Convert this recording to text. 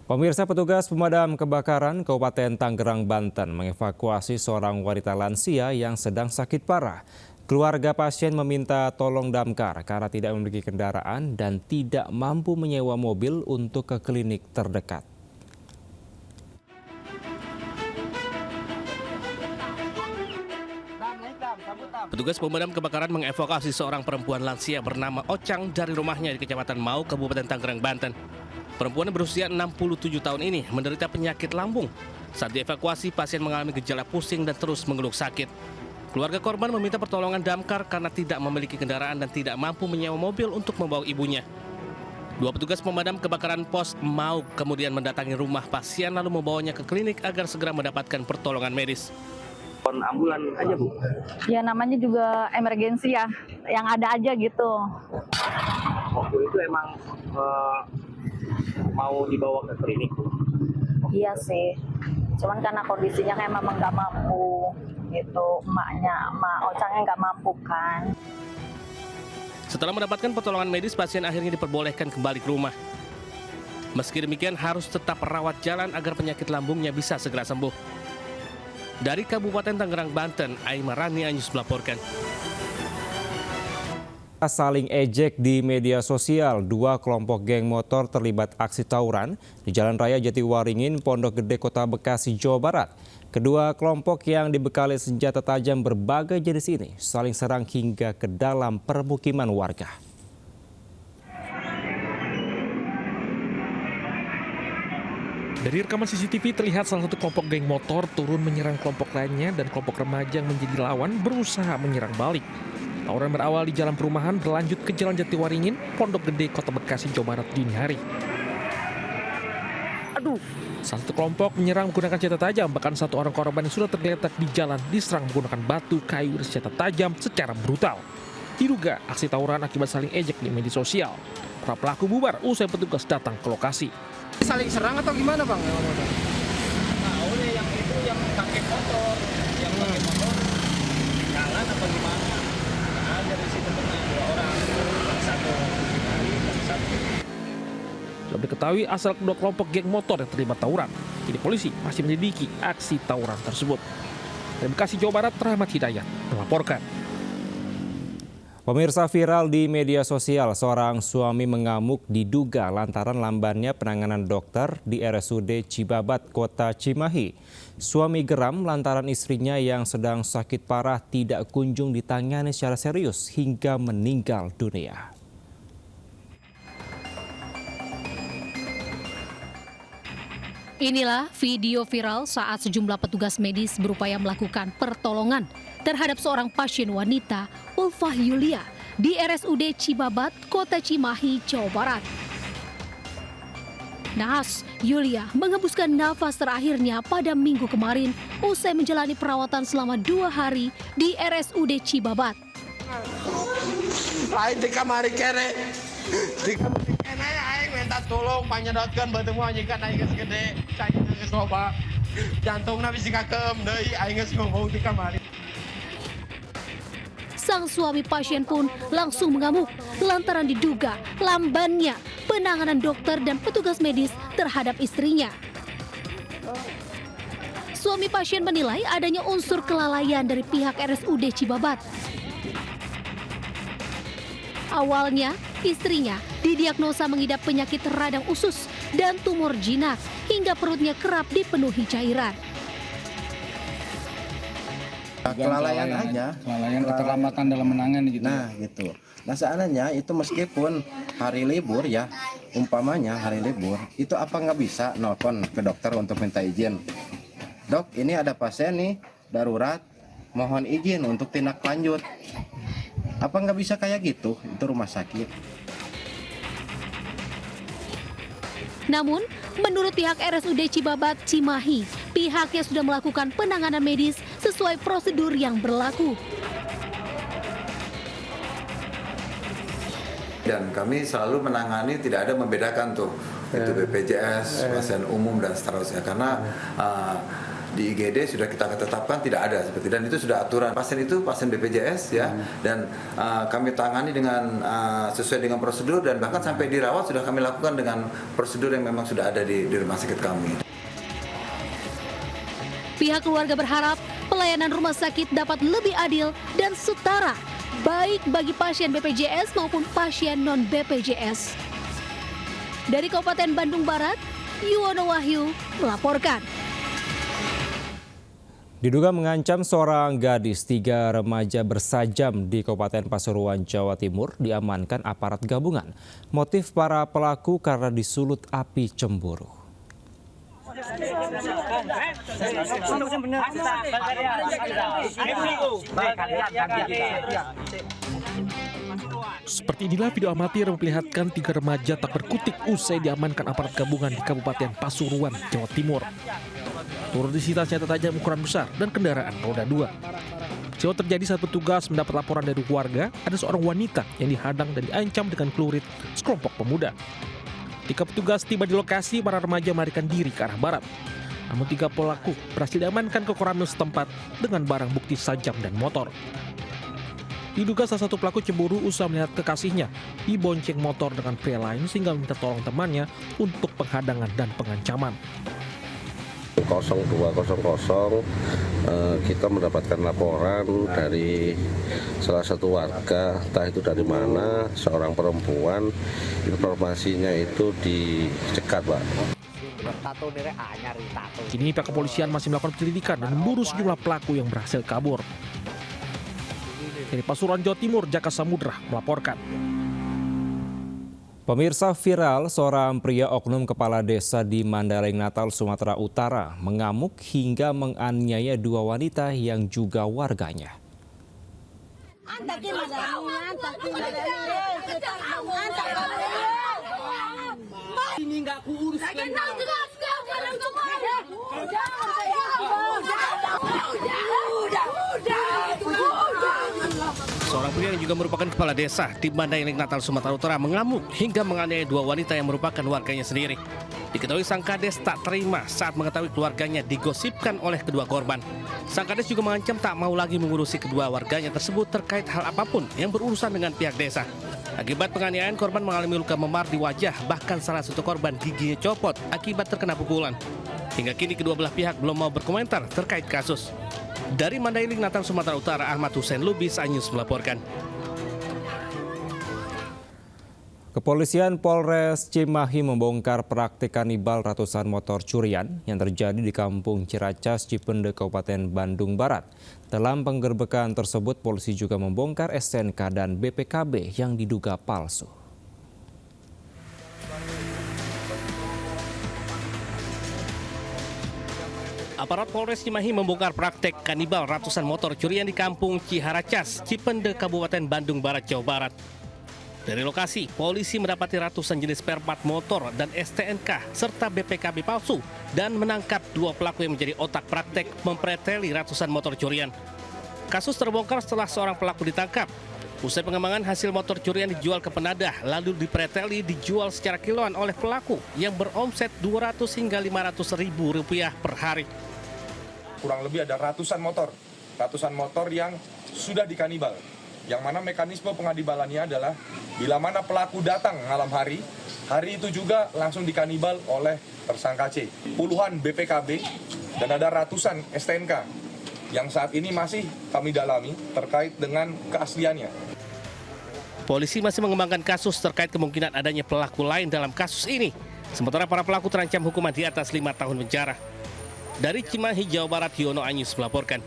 Pemirsa, petugas pemadam kebakaran Kabupaten Tangerang, Banten mengevakuasi seorang wanita lansia yang sedang sakit parah. Keluarga pasien meminta tolong damkar karena tidak memiliki kendaraan dan tidak mampu menyewa mobil untuk ke klinik terdekat. Petugas pemadam kebakaran mengevakuasi seorang perempuan lansia bernama Ocang dari rumahnya di Kecamatan Mau, Kabupaten Tangerang, Banten. Perempuan berusia 67 tahun ini menderita penyakit lambung. Saat dievakuasi, pasien mengalami gejala pusing dan terus mengeluh sakit. Keluarga korban meminta pertolongan damkar karena tidak memiliki kendaraan dan tidak mampu menyewa mobil untuk membawa ibunya. Dua petugas pemadam kebakaran Pos Mau kemudian mendatangi rumah pasien lalu membawanya ke klinik agar segera mendapatkan pertolongan medis. Ambulan aja, Bu? Ya namanya juga emergensi ya, yang ada aja gitu. Waktu itu emang mau dibawa ke klinik? Iya sih, cuman karena kondisinya kayak memang nggak mampu gitu, emak Ocangnya nggak mampu kan. Setelah mendapatkan pertolongan medis, pasien akhirnya diperbolehkan kembali ke rumah. Meski demikian harus tetap merawat jalan agar penyakit lambungnya bisa segera sembuh. Dari Kabupaten Tangerang, Banten, Aimar Rani Anyus melaporkan. Saling ejek di media sosial, dua kelompok geng motor terlibat aksi tawuran di Jalan Raya Jatiwaringin, Pondok Gede, Kota Bekasi, Jawa Barat. Kedua kelompok yang dibekali senjata tajam berbagai jenis ini saling serang hingga ke dalam permukiman warga. Dari rekaman CCTV terlihat salah satu kelompok geng motor turun menyerang kelompok lainnya dan kelompok remaja yang menjadi lawan berusaha menyerang balik. Tawuran berawal di jalan perumahan berlanjut ke Jalan Jatiwaringin, Pondok Gede, Kota Bekasi, Jawa Barat dini hari. Salah satu kelompok menyerang menggunakan senjata tajam, bahkan satu orang korban yang sudah tergeletak di jalan diserang menggunakan batu, kayu, dan senjata tajam secara brutal. Diduga aksi tawuran akibat saling ejek di media sosial. Para pelaku bubar usai petugas datang ke lokasi. Saling serang atau gimana, Bang? Tahu deh yang itu yang pakai motor, jalan apa gimana? Nah, dari situ pernah dua orang, satu. Sudah diketahui asal kedua kelompok geng motor yang terlibat tawuran. Kini polisi masih menyelidiki aksi tawuran tersebut. Dari Bekasi, Jawa Barat, Rahmat Hidayat melaporkan. Pemirsa, viral di media sosial, seorang suami mengamuk diduga lantaran lambannya penanganan dokter di RSUD Cibabat, Kota Cimahi. Suami geram lantaran istrinya yang sedang sakit parah tidak kunjung ditangani secara serius hingga meninggal dunia. Inilah video viral saat sejumlah petugas medis berupaya melakukan pertolongan terhadap seorang pasien wanita, Ulfah Yulia, di RSUD Cibabat, Kota Cimahi, Jawa Barat. Naas, Yulia menghembuskan nafas terakhirnya pada Minggu kemarin usai menjalani perawatan selama 2 hari di RSUD Cibabat. Aing di kamari kene. Di kamari kene aing minta tolong panyedotkeun bertemu anjingkan aing geus gede. Cai geus loba. Jantungna bisi kakem deui aing geus ngomong di kamari. Sang suami pasien pun langsung mengamuk lantaran diduga lambannya penanganan dokter dan petugas medis terhadap istrinya. Suami pasien menilai adanya unsur kelalaian dari pihak RSUD Cibabat. Awalnya, istrinya didiagnosa mengidap penyakit radang usus dan tumor jinak hingga perutnya kerap dipenuhi cairan. Kelalaian aja, keterlambatan dalam menangani gitu. Nah gitu. Nah seandainya itu meskipun hari libur ya, umpamanya hari libur, itu apa nggak bisa nelpon ke dokter untuk minta izin? Dok, ini ada pasien nih darurat, mohon izin untuk tindak lanjut. Apa nggak bisa kayak gitu? Itu rumah sakit. Namun, menurut pihak RSUD Cibabat Cimahi, pihaknya sudah melakukan penanganan medis sesuai prosedur yang berlaku. Dan kami selalu menangani, tidak ada membedakan tuh, itu BPJS, pasien umum dan seterusnya. Karena di IGD sudah kita tetapkan tidak ada seperti, dan itu sudah aturan. Pasien itu pasien BPJS ya, dan kami tangani dengan sesuai dengan prosedur, dan bahkan sampai dirawat sudah kami lakukan dengan prosedur yang memang sudah ada di rumah sakit kami. Pihak keluarga berharap pelayanan rumah sakit dapat lebih adil dan setara, baik bagi pasien BPJS maupun pasien non-BPJS. Dari Kabupaten Bandung Barat, Yuwono Wahyu melaporkan. Diduga mengancam seorang gadis, 3 remaja bersajam di Kabupaten Pasuruan, Jawa Timur diamankan aparat gabungan. Motif para pelaku karena disulut api cemburu. Seperti inilah video amatir memperlihatkan 3 remaja tak berkutik usai diamankan aparat gabungan di Kabupaten Pasuruan, Jawa Timur. Turut disita senjata tajam ukuran besar dan kendaraan roda 2. Peristiwa terjadi saat petugas mendapat laporan dari warga ada seorang wanita yang dihadang dan diancam dengan celurit sekelompok pemuda. Ketika petugas tiba di lokasi, para remaja melarikan diri ke arah barat. Namun 3 pelaku berhasil diamankan ke Koramil setempat dengan barang bukti sajam dan motor. Diduga salah satu pelaku cemburu usai melihat kekasihnya dibonceng motor dengan pria lain sehingga meminta tolong temannya untuk penghadangan dan pengancaman. 0200 kita mendapatkan laporan dari salah satu warga, entah itu dari mana, seorang perempuan, informasinya itu dicegat, Pak. Kini pihak kepolisian masih melakukan penyelidikan dan memburu sejumlah pelaku yang berhasil kabur. Dari Pasuruan, Jawa Timur, Jaka Samudra melaporkan. Pemirsa, viral seorang pria oknum kepala desa di Mandailing Natal, Sumatera Utara mengamuk hingga menganiaya 2 wanita yang juga warganya. Ini nggak kuurus. Seorang pria yang juga merupakan kepala desa di Mandailing Natal, Sumatera Utara mengamuk hingga menganiaya 2 wanita yang merupakan warganya sendiri. Diketahui sang kades tak terima saat mengetahui keluarganya digosipkan oleh kedua korban. Sang kades juga mengancam tak mau lagi mengurusi kedua warganya tersebut terkait hal apapun yang berurusan dengan pihak desa. Akibat penganiayaan, korban mengalami luka memar di wajah, bahkan salah satu korban giginya copot akibat terkena pukulan. Hingga kini kedua belah pihak belum mau berkomentar terkait kasus. Dari Mandailing Natal, Sumatera Utara, Ahmad Hussein Lubis, Anyus melaporkan. Kepolisian Polres Cimahi membongkar praktik kanibal ratusan motor curian yang terjadi di Kampung Ciracas, Cipende, Kabupaten Bandung Barat. Dalam penggerbekan tersebut, polisi juga membongkar STNK dan BPKB yang diduga palsu. Aparat Polres Cimahi membongkar praktek kanibal ratusan motor curian di Kampung Ciharacas, Cipende, Kabupaten Bandung Barat, Jawa Barat. Dari lokasi, polisi mendapati ratusan jenis spare part motor dan STNK serta BPKB palsu dan menangkap 2 pelaku yang menjadi otak praktek mempreteli ratusan motor curian. Kasus terbongkar setelah seorang pelaku ditangkap. Usai pengembangan, hasil motor curian dijual ke penadah, lalu dipreteli dijual secara kiloan oleh pelaku yang beromset 200 hingga 500 ribu rupiah per hari. Kurang lebih ada ratusan motor yang sudah dikanibal. Yang mana mekanisme pengadibalannya adalah bila mana pelaku datang malam hari itu juga langsung dikanibal oleh tersangka C. Puluhan BPKB dan ada ratusan STNK yang saat ini masih kami dalami terkait dengan keasliannya. Polisi masih mengembangkan kasus terkait kemungkinan adanya pelaku lain dalam kasus ini. Sementara para pelaku terancam hukuman di atas 5 tahun penjara. Dari Cimahi, Jawa Barat, Yuwono Anyus melaporkan.